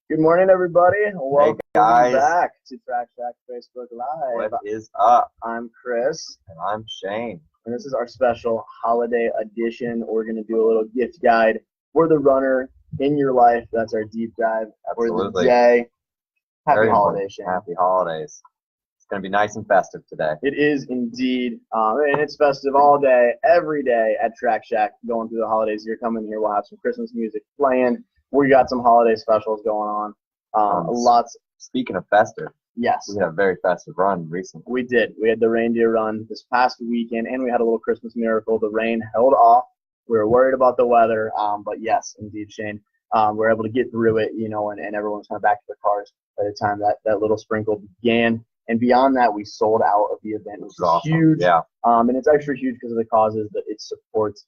Good morning, everybody. Welcome guys. back to Track Shack Facebook Live. What is up? I'm Chris, And I'm Shane. and this is our special holiday edition. We're going to do a little gift guide for the runner in your life. That's our deep dive for the Absolutely. day. Happy Very holidays, Shane. Happy holidays. It's going to be nice and festive today. It is indeed, and it's festive all day, every day at Track Shack. Going through the holidays, you're coming here. We'll have some Christmas music playing. We got some holiday specials going on. Lots. Speaking of festive, Yes. we had a very festive run recently. We did. We had the Reindeer Run this past weekend, and we had a little Christmas miracle. The rain held off. We were worried about the weather, but yes, indeed, Shane, we were able to get through it, and everyone was kind of back to their cars by the time that little sprinkle began. And beyond that, we sold out of the event, which is awesome. huge. Yeah. And it's extra huge because of the causes that it supports.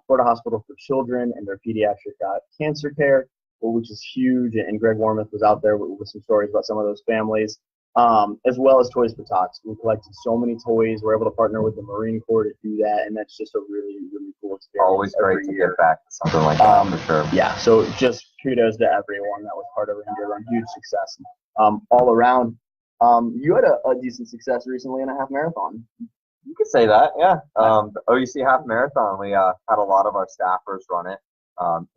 Florida Hospital for Children and their pediatric cancer care, which is huge. And Greg Wormuth was out there with some stories about some of those families, as well as Toys for Tots. We collected so many toys. We're able to partner with the Marine Corps to do that, and that's just a really, really cool experience. Always great to year. get back to something like that, for sure. Yeah, so just kudos to everyone that was part of Reindeer Run. Huge success all around. You had a decent success recently in a half marathon. You could say that, yeah. The OUC Half Marathon, we had a lot of our staffers run it.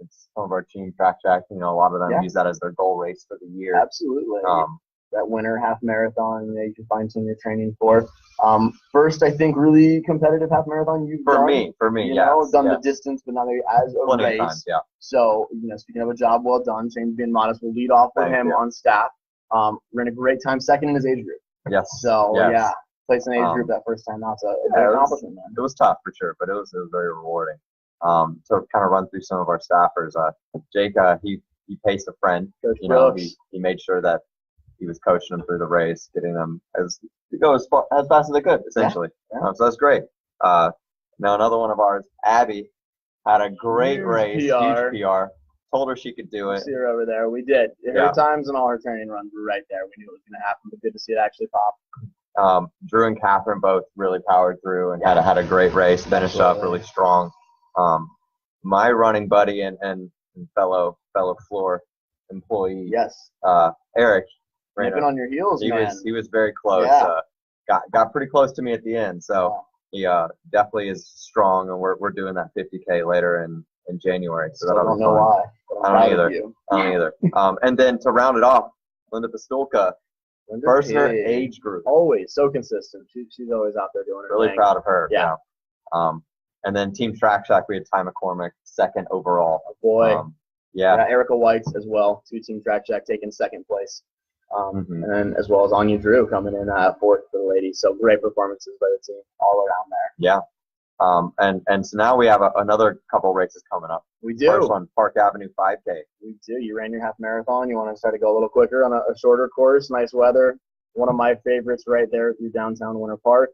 It's some of our team Track Shack, a lot of them use that as their goal race for the year. Absolutely. That winter half marathon, you can find some of your training for. First, I think, really competitive half marathon you've done. For me, done the distance, but not as a plenty race. Of times, yeah. So, speaking of a job well done, Shane's being modest. We'll lead off with him on staff. Ran a great time, second in his age group. Yes. So, yes. Placed an age group that first time out. So, it's an accomplishment, man. It was tough for sure, but it was very rewarding. To kind of run through some of our staffers, Jake, he paced a friend. Coach he made sure that he was coaching them through the race, getting them to go as fast as they could, essentially. Yeah. So that's great. Now another one of ours, Abby, had a great race, huge PR. Told her she could do it. See her over there. We did. Her times and all her training runs were right there. We knew it was going to happen, but good to see it actually pop. Drew and Catherine both really powered through and had a great race, finished up really strong. My running buddy and fellow floor employee, Eric, nipping on your heels, man. He was very close. Yeah. Got pretty close to me at the end. So he definitely is strong, and we're doing that 50K later in January. So I don't know why. I don't either. And then to round it off, Linda Pistulka, first in her age group. Always so consistent. She's always out there doing her really thing. Proud of her. Yeah. And then Team Track Shack, we had Ty McCormick, second overall. Oh, boy. Yeah. Erica White as well, two Team Track Shack taking second place. And then as well as Anya Drew coming in fourth for the ladies. So great performances by the team all around there. Yeah. And so now we have another couple races coming up. We do. First one, Park Avenue 5K. We do. You ran your half marathon. You want to try to go a little quicker on a shorter course, nice weather. One of my favorites right there through downtown Winter Park.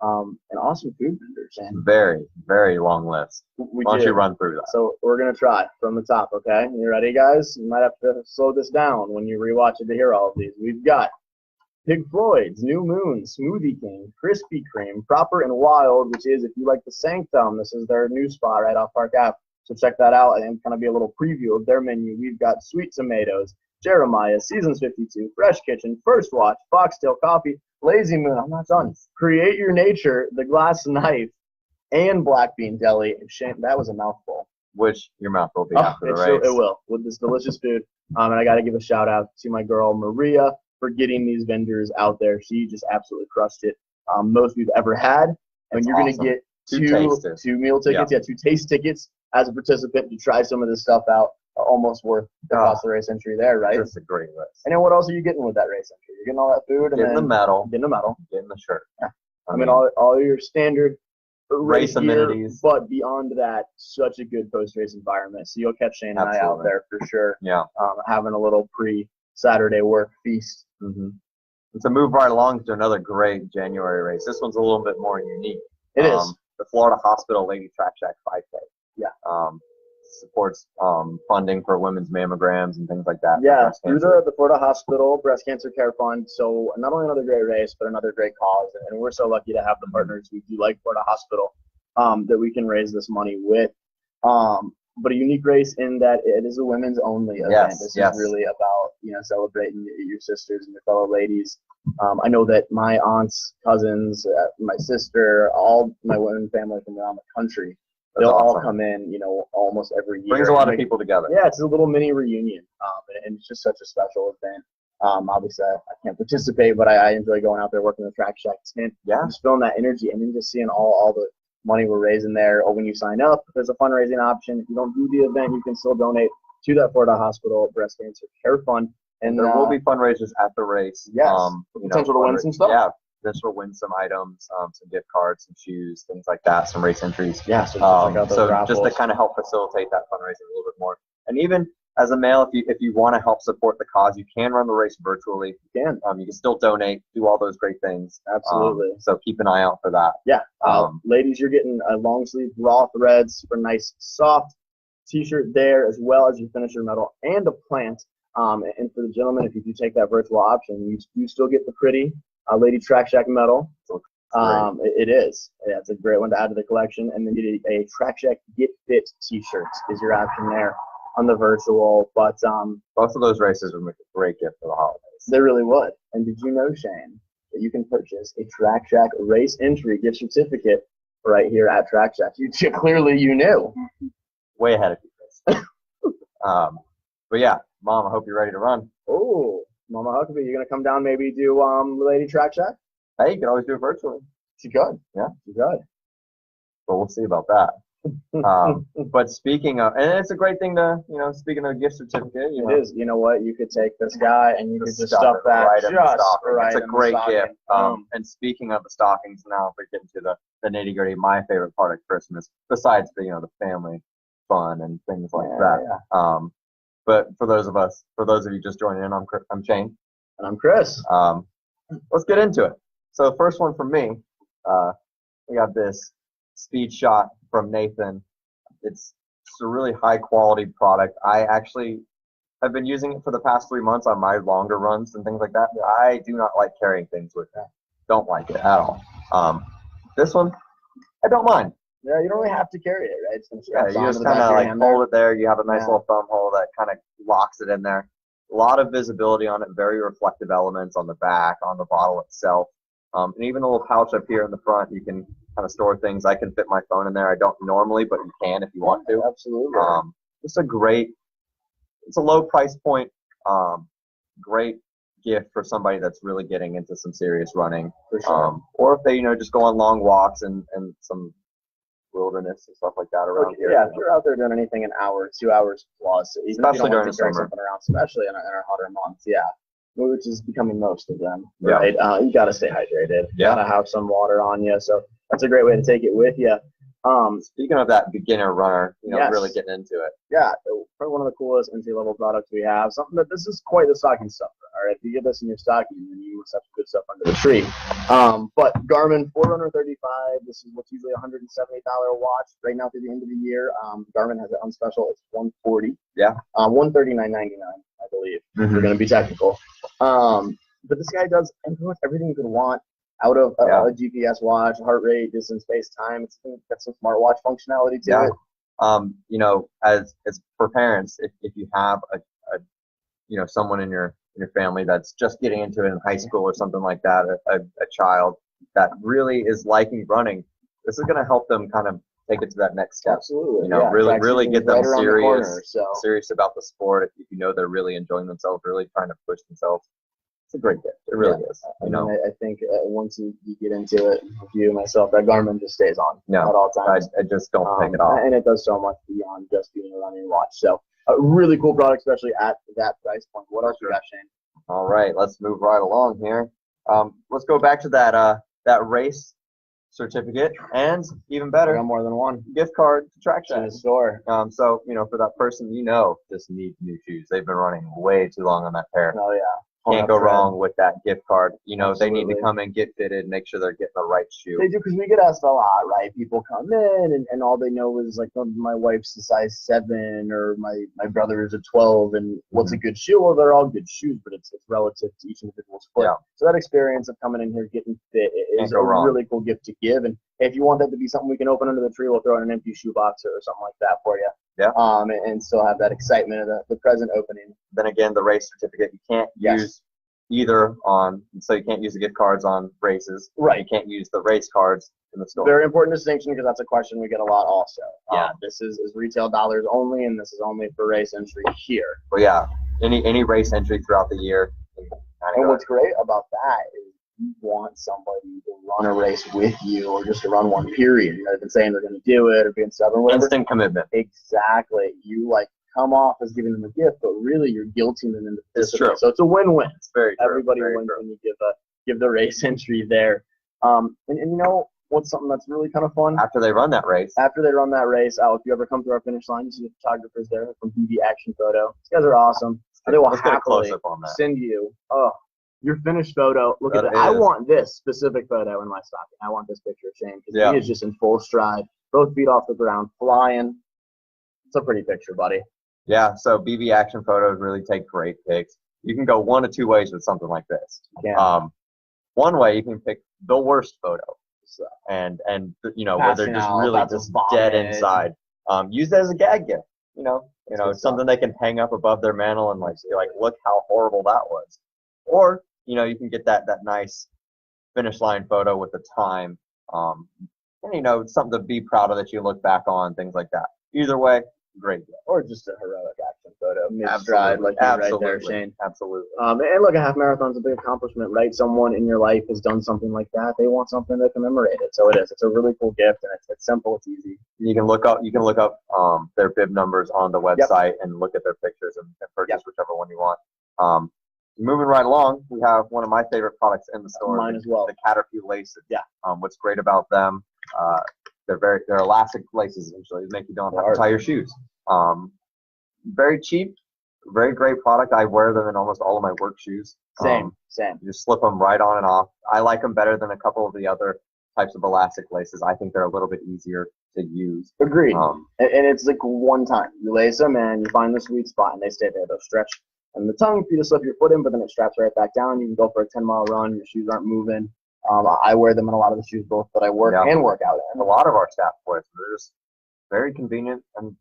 And awesome food vendors. And very, very long list. Why don't you run through that? So we're going to try from the top, okay? You ready, guys? You might have to slow this down when you rewatch it to hear all of these. We've got Pig Floyd's, New Moon, Smoothie King, Krispy Kreme, Proper and Wild, which is, if you like the Sanctum, this is their new spot right off Park Ave. So check that out and kind of be a little preview of their menu. We've got Sweet Tomatoes, Jeremiah, Seasons 52, Fresh Kitchen, First Watch, Foxtail Coffee, Lazy Moon, I'm not done, Create Your Nature, The Glass Knife, and Black Bean Deli. Shane, that was a mouthful. Which your mouth will be after the race. It will, with this delicious food. And I got to give a shout out to my girl, Maria, for getting these vendors out there. She just absolutely crushed it. Most we've ever had. And you're going to get two meal tickets, two taste tickets as a participant to try some of this stuff out. Almost worth the cost of the race entry there, right? Just a great list. And then what else are you getting with that race entry? You're getting all that food, and getting the medal, getting the shirt. Yeah. I mean all your standard race amenities, but beyond that, such a good post-race environment. So you'll catch Shane and I out there for sure. Yeah, having a little pre-Saturday work feast. Mm-hmm. And to move right along to another great January race. This one's a little bit more unique. It is the Florida Hospital Lady Track Shack 5K. Yeah. Supports funding for women's mammograms and things like that. Yeah, through the Florida Hospital Breast Cancer Care Fund. So not only another great race, but another great cause. And we're so lucky to have the partners we do like Florida Hospital that we can raise this money with. but a unique race in that it is a women's only event. Yes, This yes. is really about, celebrating your sisters and your fellow ladies. I know that my aunts, cousins, my sister, all my women family from around the country, they'll all come in, almost every year. Brings a lot of people together. Yeah, it's a little mini reunion, and it's just such a special event. Obviously, I can't participate, but I enjoy going out there working the track shack tent. Yeah. Just feeling that energy and then just seeing all the money we're raising there. Or when you sign up, there's a fundraising option. If you don't do the event, you can still donate to that Florida Hospital Breast Cancer Care Fund. And there will be fundraisers at the race. Yes. Potential to win some stuff. Yeah. Potential to win some items, some gift cards, some shoes, things like that, some race entries. Yeah. So just to kind of help facilitate that fundraising a little bit more. And even as a male, if you want to help support the cause, you can run the race virtually. You can. You can still donate, do all those great things. Absolutely. So keep an eye out for that. Yeah. Ladies, you're getting a long sleeve raw threads for nice soft t-shirt there, as well as your finisher medal and a plant. And for the gentlemen, if you do take that virtual option, you still get the pretty Lady Track Shack medal. It is. Yeah, it's a great one to add to the collection. And then you get a Track Shack Get Fit t-shirt is your option there on the virtual. But both of those races would make a great gift for the holidays. They really would. And did you know, Shayne, that you can purchase a Track Shack race entry gift certificate right here at Track Shack? Clearly you knew. Way ahead of you, Chris. But yeah, Mom, I hope you're ready to run. Oh, Mama Huckabee, you gonna come down maybe do Lady Track Shack? Hey, you can always do it virtually. She could. Yeah, she could. But we'll see about that. But speaking of, and it's a great thing to, speaking of a gift certificate. It is. You know what? You could take this guy and you could just stuff that right just right. It's a great gift. And speaking of the stockings, now if we get into the nitty gritty, my favorite part of Christmas, besides the family fun and things like that. Yeah. But for those of you just joining in, I'm Shayne. And I'm Chris. Let's get into it. So the first one from me, we got this Speed Shot from Nathan. It's a really high quality product. I actually have been using it for the past 3 months on my longer runs and things like that. I do not like carrying things with me. Don't like it at all. This one, I don't mind. Yeah, you don't really have to carry it, right? You just kind of like hold it there. You have a nice little thumb hole that kind of locks it in there. A lot of visibility on it, very reflective elements on the back, on the bottle itself. And even a little pouch up here in the front, you can kind of store things. I can fit my phone in there. I don't normally, but you can if you want to. Absolutely. Just it's a low price point, great gift for somebody that's really getting into some serious running. For sure. Or if they, just go on long walks and some wilderness and stuff like that around here. Yeah, if you're out there doing anything an hour, 2 hours plus, even especially if you don't during want to carry something around, especially in our hotter months, which is becoming most of them, right? You got to stay hydrated. You got to have some water on you. So that's a great way to take it with you. Speaking of that beginner runner, really getting into it. Yeah, probably one of the coolest entry-level products we have. Something that this is quite the stocking stuffer. All right, if you get this in your stocking, then you must have good stuff under the tree. But Garmin Forerunner 35. This is what's usually a $170 watch. Right now through the end of the year, Garmin has it on special. It's $140. Yeah. $139.99, I believe. We're going to be technical. But this guy does pretty much everything you could want out of a GPS watch, heart rate, distance, space, time. It's got some smartwatch functionality to it. As for parents, if you have a someone in your family that's just getting into it in high school or something like that, a child that really is liking running, this is going to help them kind of take it to that next step. Absolutely. Really get them serious serious about the sport. If they're really enjoying themselves, really trying to push themselves. It's a great gift. It really is. I think once you get into it, you myself, that Garmin just stays on at all times. I just don't take it off. And it does so much beyond just being a running watch. So a really cool product, especially at that price point. What else you got, Shayne? All right, let's move right along here. Let's go back to that race certificate, and even better, more than one gift card to Track Shack in the store. So for that person, just needs new shoes. They've been running way too long on that pair. Oh yeah. Can't go wrong with that gift card. Absolutely. They need to come and get fitted, make sure they're getting the right shoe. They do, because we get asked a lot, right? People come in and all they know is like, my wife's a size 7 or my brother is a 12, and what's a good shoe? Well, they're all good shoes, but it's relative to each individual's foot. Yeah. So that experience of coming in here, getting fit is a really cool gift to give. And If you want that to be something we can open under the tree, we'll throw in an empty shoebox or something like that for you. Yeah. And still have that excitement of the present opening. Then again, the race certificate, you can't use either so you can't use the gift cards on races. Right. You can't use the race cards in the store. Very important distinction, because that's a question we get a lot also. Yeah. This is retail dollars only, and this is only for race entry here. But yeah, any race entry throughout the year. And what's great about that is you want somebody to run a race with you, or just to run one period. They've been saying they're going to do it, or being stubborn, whatever. Instant commitment. Exactly. You come off as giving them a gift, but really you're guilting them into participating. So it's a win-win. It's very true. Everybody wins when you give the race entry there. And you know what's something that's really kind of fun? After they run that race, if you ever come to our finish line, you see the photographers there from BB Action Photo. These guys are awesome. They will happily send you your finished photo. Look at that. I want this specific photo in my stocking. I want this picture of Shayne, because he is just in full stride, both feet off the ground, flying. It's a pretty picture, buddy. Yeah, so BB Action Photos really take great pics. You can go one of two ways with something like this. One way, you can pick the worst photo, and where they're just really just dead inside. Use that as a gag gift. Something they can hang up above their mantle and be like, look how horrible that was. Or you can get that nice finish line photo with the time, and something to be proud of that you look back on, things like that. Either way, great. Or just a heroic action photo, mid-stride, like you're right there, Shayne. Absolutely. And look, a half marathon's a big accomplishment, right? Someone in your life has done something like that. They want something to commemorate it. So it is. It's a really cool gift, and it's simple. It's easy. You can look up their bib numbers on the website and look at their pictures and purchase whichever one you want. Moving right along, we have one of my favorite products in the store. Mine as well. The Caterpillar laces. Yeah. What's great about them? They're elastic laces. Essentially, they make you don't have to tie your shoes. Very cheap, very great product. I wear them in almost all of my work shoes. Same. You just slip them right on and off. I like them better than a couple of the other types of elastic laces. I think they're a little bit easier to use. Agreed. And it's like one time. You lace them and you find the sweet spot, and they stay there. They'll stretch and the tongue for you to slip your foot in, but then it straps right back down. You can go for a 10-mile run. Your shoes aren't moving. I wear them in a lot of the shoes both that I work and work out in. A lot of our staff wears them. They're just very convenient and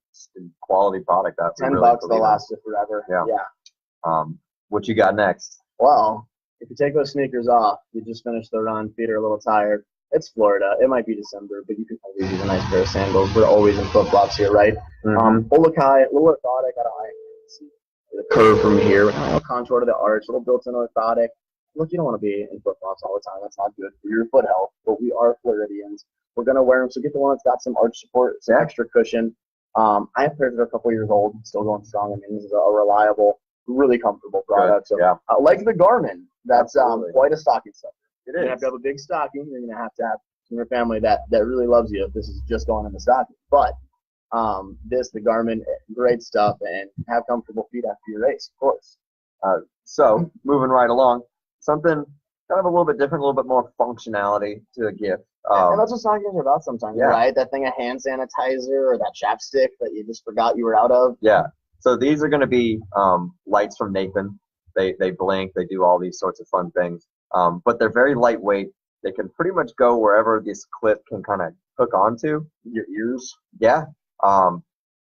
quality product. That $10 they'll last you forever. Yeah. What you got next? Well, if you take those sneakers off, you just finished the run, feet are a little tired. It's Florida. It might be December, but you can always use a nice pair of sandals. We're always in flip-flops here, right? Full look high, a little orthotic. I don't see the curve from here. Contour to the arch, a little built-in orthotic. Look, you don't want to be in flip-flops all the time. That's not good for your foot health, but we are Floridians. We're going to wear them, so get the one that's got some arch support, some extra cushion. I have pairs that are a couple years old, still going strong. I mean, this is a reliable, really comfortable product. So, like the Garmin, that's quite a stocking stuffer. It is. You have to have a big stocking. You're going to have in your family that really loves you if this is just going in the stocking. But the Garmin, great stuff, and have comfortable feet after your race, of course. So, moving right along, something kind of a little bit different, a little bit more functionality to a gift. And that's what stockings are about sometimes, right? That thing of hand sanitizer or that chapstick that you just forgot you were out of. Yeah. So these are going to be lights from Nathan. They blink. They do all these sorts of fun things. But they're very lightweight. They can pretty much go wherever this clip can kind of hook onto your ears. Yeah.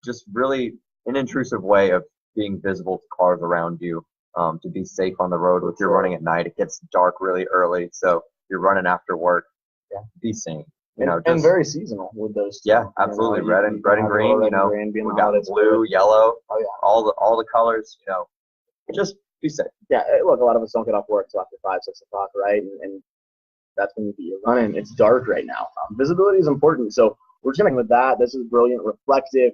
Just really an intrusive way of being visible to cars around you, to be safe on the road. If you're running at night, it gets dark really early. So you're running after work. Yeah. Be sane. And very seasonal with those two. Yeah, absolutely. Red and green. We got blue, yellow. Oh yeah. All the colors. Just be safe. Yeah. Look, a lot of us don't get off work till after 5, 6 o'clock, right? And that's when you're running. It's dark right now. Visibility is important. So we're just going with that. This is brilliant, reflective.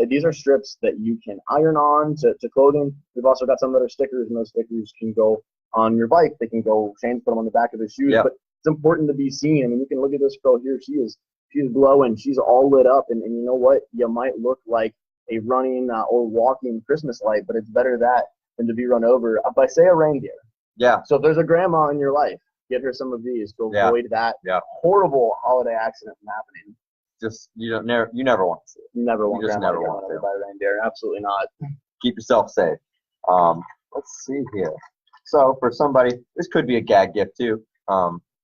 These are strips that you can iron on to clothing. We've also got some that are stickers, and those stickers can go on your bike. They can go. Shayne's put them on the back of his shoes, but it's important to be seen. I mean, you can look at this girl here. She's glowing. She's all lit up, and you know what? You might look like a running or walking Christmas light, but it's better that than to be run over by, say, a reindeer. Yeah. So if there's a grandma in your life, get her some of these to avoid that horrible holiday accident from happening. Just you never want to see it. Never want to get run over by a reindeer. Absolutely not. Keep yourself safe. Let's see here. So for somebody, this could be a gag gift too.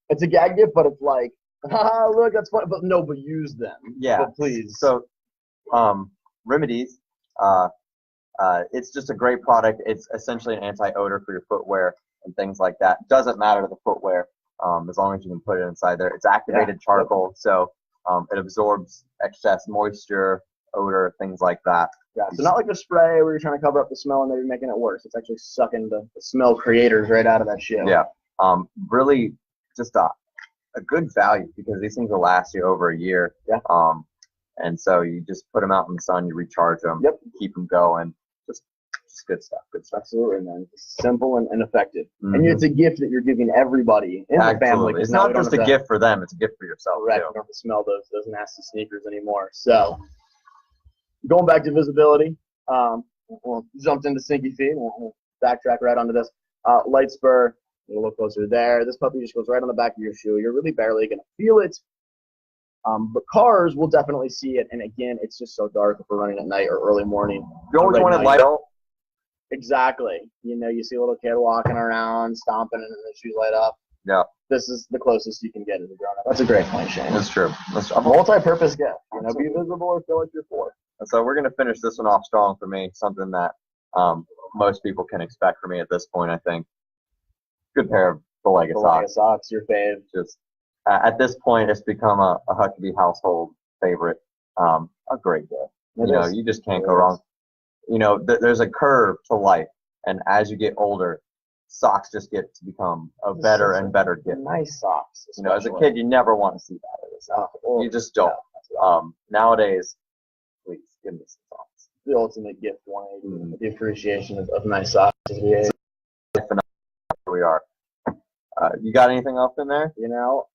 It's a gag gift, but it's like Look, that's funny. But no, but use them. Yeah. But please. So, Remedies, it's just a great product. It's essentially an anti-odor for your footwear and things like that. Doesn't matter to the footwear, as long as you can put it inside there. It's activated charcoal, so it absorbs excess moisture, odor, things like that. Yeah, so not like a spray where you're trying to cover up the smell and maybe making it worse. It's actually sucking the smell creators right out of that shit. Yeah. Really just a good value because these things will last you over a year. Yeah. And so you just put them out in the sun, you recharge them, keep them going. Just good stuff. Good stuff. Absolutely, man. Simple and effective. And it's a gift that you're giving everybody in the family. It's not just a gift for them, it's a gift for yourself. Right. You don't have to smell those nasty sneakers anymore. So going back to visibility, we'll jumped into Stinky Feet. We'll backtrack right onto this. Light spur, a little closer there. This puppy just goes right on the back of your shoe. You're really barely going to feel it. But cars will definitely see it. And again, it's just so dark if we're running at night or early morning. You always want it light up. Exactly. You see a little kid walking around, stomping, and the shoes light up. Yeah. This is the closest you can get as a grown-up. That's a great point, Shayne. That's true. A multi-purpose gift. Be visible or feel like you're poor. And so we're going to finish this one off strong for me, something that most people can expect from me at this point, I think. Good pair of Belega socks. Socks, your fave. Just at this point, it's become a Huckabee household favorite. A great gift. You just can't go wrong. There's a curve to life, and as you get older, socks just get to become a better and better gift. Nice socks. As a kid, you never want to see that. You just don't. Nowadays, please give me some socks. The ultimate gift, 180. The appreciation of nice socks. Here we are. You got anything else in there?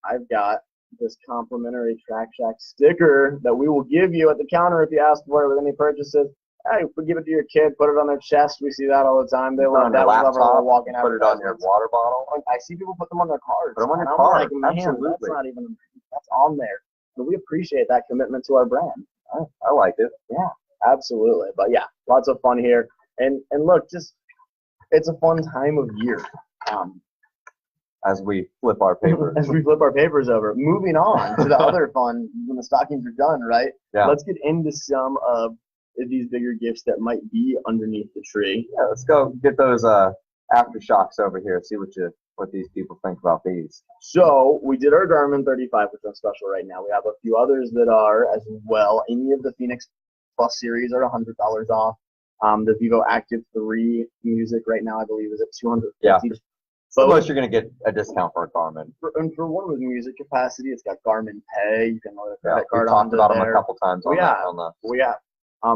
I've got this complimentary Track Shack sticker that we will give you at the counter if you ask for it with any purchases. Hey, we give it to your kid, put it on their chest. We see that all the time. They love that. Laptop, walking out. Put it on your water bottle. I see people put them on their cars. Put them on your car. Like, absolutely. That's on there. So we appreciate that commitment to our brand. I like it. Yeah, absolutely. But yeah, lots of fun here. And look, it's a fun time of year. As we flip our papers. Over. Moving on to the other fun when the stockings are done, right? Yeah. Let's get into some of these bigger gifts that might be underneath the tree. Yeah, let's go get those aftershocks over here. See what these people think about these. So we did our Garmin 35% special right now. We have a few others that are as well. Any of the Phoenix Plus series are $100 off. The Vivo Active 3 Music right now, I believe, is at $250. Yeah. So most you're going to get a discount for a Garmin. And for one with music capacity, it's got Garmin Pay. You can load a credit card onto there. We talked about them a couple times.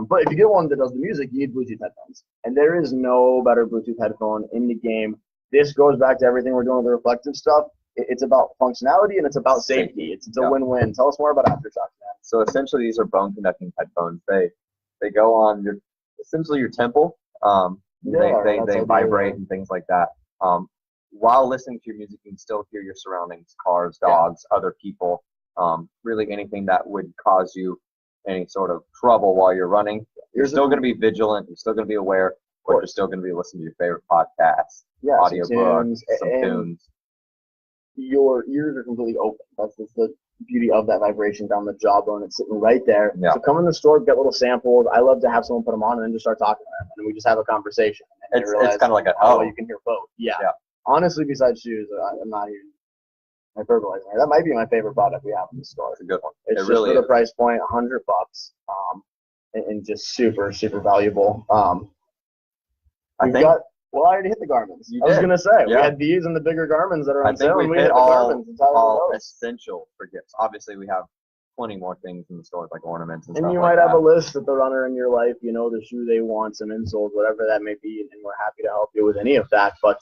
But if you get one that does the music, you need Bluetooth headphones. And there is no better Bluetooth headphone in the game. This goes back to everything we're doing with the reflective stuff. It's about functionality and it's about safety. It's a win-win. Tell us more about Aftershocks, man. So essentially, these are bone-conducting headphones. They go on your temple. They vibrate and things like that. While listening to your music, you can still hear your surroundings, cars, dogs, other people, really anything that would cause you any sort of trouble while you're running. You're still going to be vigilant. You're still going to be aware, but you're still going to be listening to your favorite podcasts, audiobooks, some tunes. Your ears are completely open. That's the beauty of that vibration down the jawbone. It's sitting right there. Yeah. So come in the store, get little samples. I love to have someone put them on and then just start talking to them. And we just have a conversation. And it's kind of like you can hear both. Yeah. Honestly, besides shoes, I'm not even hyperbolizing. That might be my favorite product we have in the store. It's a good one. It's just really for the price point, $100, and just super, super valuable. I already hit the Garmins. I was gonna say we had these and the bigger Garmins that are on sale. We hit all essential for gifts. Obviously, we have plenty more things in the store like ornaments and stuff. And you might have a list of the runner in your life. The shoe they want, some insoles, whatever that may be, and we're happy to help you with any of that. But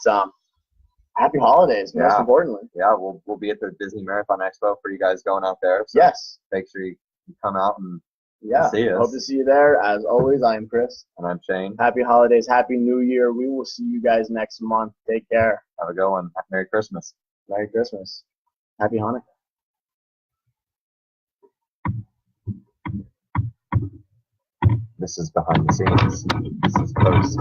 happy holidays, most importantly. Yeah, we'll be at the Disney Marathon Expo for you guys going out there. So yes. Make sure you come out and see us. Hope to see you there. As always, I am Chris. And I'm Shayne. Happy holidays. Happy New Year. We will see you guys next month. Take care. Have a good one. Merry Christmas. Merry Christmas. Happy Hanukkah. This is behind the scenes. This is post.